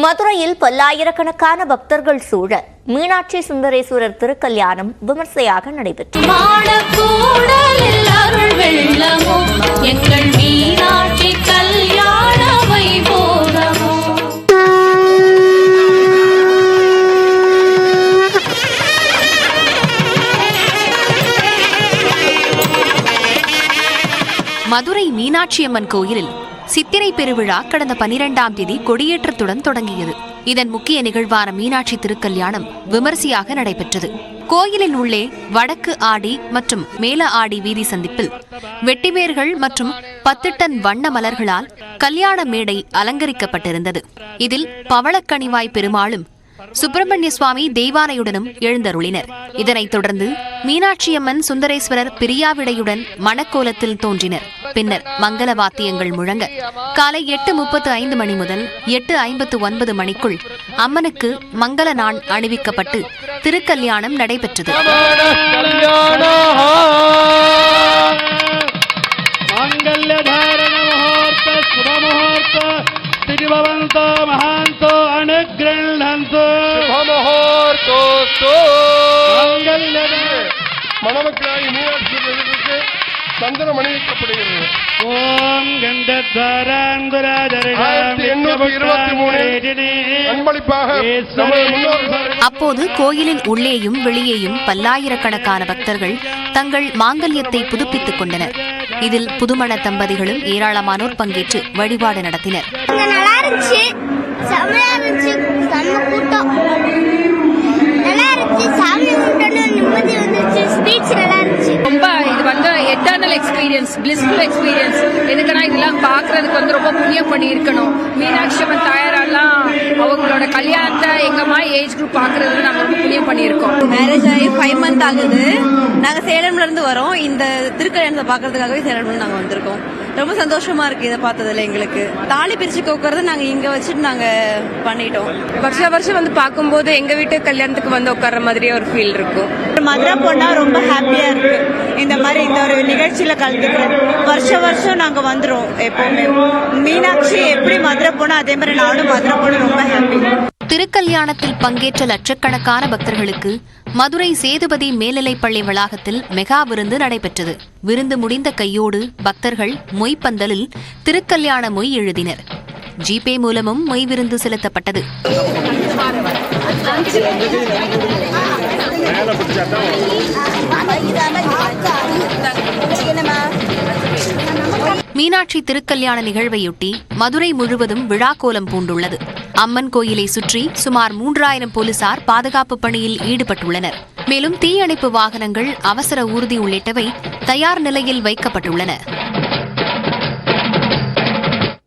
மதுரையில் பல்லாயிரக்கணக்கான பக்தர்கள் சூழ மீனாட்சி சுந்தரேஸ்வரர் திருக்கல்யாணம் விமர்சையாக நடைபெற்றது. மதுரை மீனாட்சி அம்மன் கோயிலில் சித்திரை பெருவிழா கடந்த 12ஆம் தேதி கொடியேற்றத்துடன் தொடங்கியது. இதன் முக்கிய நிகழ்வான மீனாட்சி திருக்கல்யாணம் விமரிசையாக நடைபெற்றது. கோயிலின் உள்ளே வடக்கு ஆடி மற்றும் மேல ஆடி வீதி சந்திப்பில் வெட்டிவேர்கள் மற்றும் 10 டன் வண்ண மலர்களால் கல்யாண மேடை அலங்கரிக்கப்பட்டிருந்தது. இதில் பவளக்கணிவாய் பெருமாளும் சுப்பிரமணிய சுவாமி தெய்வானையுடனும் எழுந்தருளினர். இதனைத் தொடர்ந்து மீனாட்சியம்மன் சுந்தரேஸ்வரர் பிரியாவிடையுடன் மணக்கோலத்தில் தோன்றினர். பின்னர் மங்கள வாத்தியங்கள் முழங்க காலை 8:35 மணி முதல் 8:59 மணிக்குள் அம்மனுக்கு மங்கள நாண் அணிவிக்கப்பட்டு திருக்கல்யாணம் நடைபெற்றது. மணமக்களாகி மீனாட்சி சந்தனம் அணிவிக்கப்படுகிறது. ஓம் அப்போது கோயிலின் உள்ளேயும் வெளியேயும் பல்லாயிரக்கணக்கான பக்தர்கள் தங்கள் மாங்கல்யத்தை புதுப்பித்துக் கொண்டனர். இதில் புதுமண தம்பதிகளும் ஏராளமானோர் பங்கேற்று வழிபாடு நடத்தினர். ரொம்ப இது வந்து எட்டர்னல் எக்ஸ்பீரியன்ஸ், பிளிஸ்ஃபுல் எக்ஸ்பீரியன்ஸ். எதுக்குன்னா இதெல்லாம் பாக்குறதுக்கு வந்து ரொம்ப புண்ணியம் பண்ணி இருக்கணும். மீனாட்சி அம்மன் தாயாரெல்லாம் அவங்களோட கல்யாணத்தை எங்க மாதிரி ஏஜ் குரூப் பாக்குறதுக்கு நாங்க ரொம்ப புண்ணியம் பண்ணியிருக்கோம். மேரேஜ் ஆகி 5 months ஆகுது. நாங்க சேலம்ல இருந்து வரோம். இந்த திருக்கல்யாணத்தை பாக்குறதுக்காகவே சேலம்ல நாங்க வந்திருக்கோம். ரொம்ப சந்தோஷமா இருக்கு இதை பார்த்ததுல. எங்களுக்கு தாலி பிரிச்சு கோக்குறத நாங்க இங்க வச்சுட்டு நாங்க பண்ணிட்டோம். வருஷம் வந்து பார்க்கும்போது எங்க வீட்டு கல்யாணத்துக்கு வந்து உட்கார்ற மாதிரியே ஒரு ஃபீல் இருக்கும். மதுரை பொண்ணா ரொம்ப ஹாப்பியா இருக்கு இந்த மாதிரி இந்த ஒரு நிகழ்ச்சியில கலந்துக்கிறது. வருஷம் நாங்க வந்துரும். எப்பவுமே மீனாட்சி எப்படி மதுரை போனா அதே மாதிரி நானும் மதுரை போன ரொம்ப ஹாப்பி. திருக்கல்யாணத்தில் பங்கேற்ற லட்சக்கணக்கான பக்தர்களுக்கு மதுரை சேதுபதி மேல்நிலைப்பள்ளி வளாகத்தில் மெகா விருந்து நடைபெற்றது. விருந்து முடிந்த கையோடு பக்தர்கள் மொய்ப்பந்தலில் திருக்கல்யாண மொய் எழுதினர். ஜிபே மூலமும் மொய் விருந்து செலுத்தப்பட்டது. மீனாட்சி திருக்கல்யாண நிகழ்வையொட்டி மதுரை முழுவதும் விழாக்கோலம் பூண்டுள்ளது. அம்மன் கோயிலை சுற்றி சுமார் 3000 போலீசார் பாதுகாப்பு பணியில் ஈடுபட்டுள்ளனர். மேலும் தீயணைப்பு வாகனங்கள், அவசர ஊர்தி உள்ளிட்டவை தயார் நிலையில் வைக்கப்பட்டுள்ளன.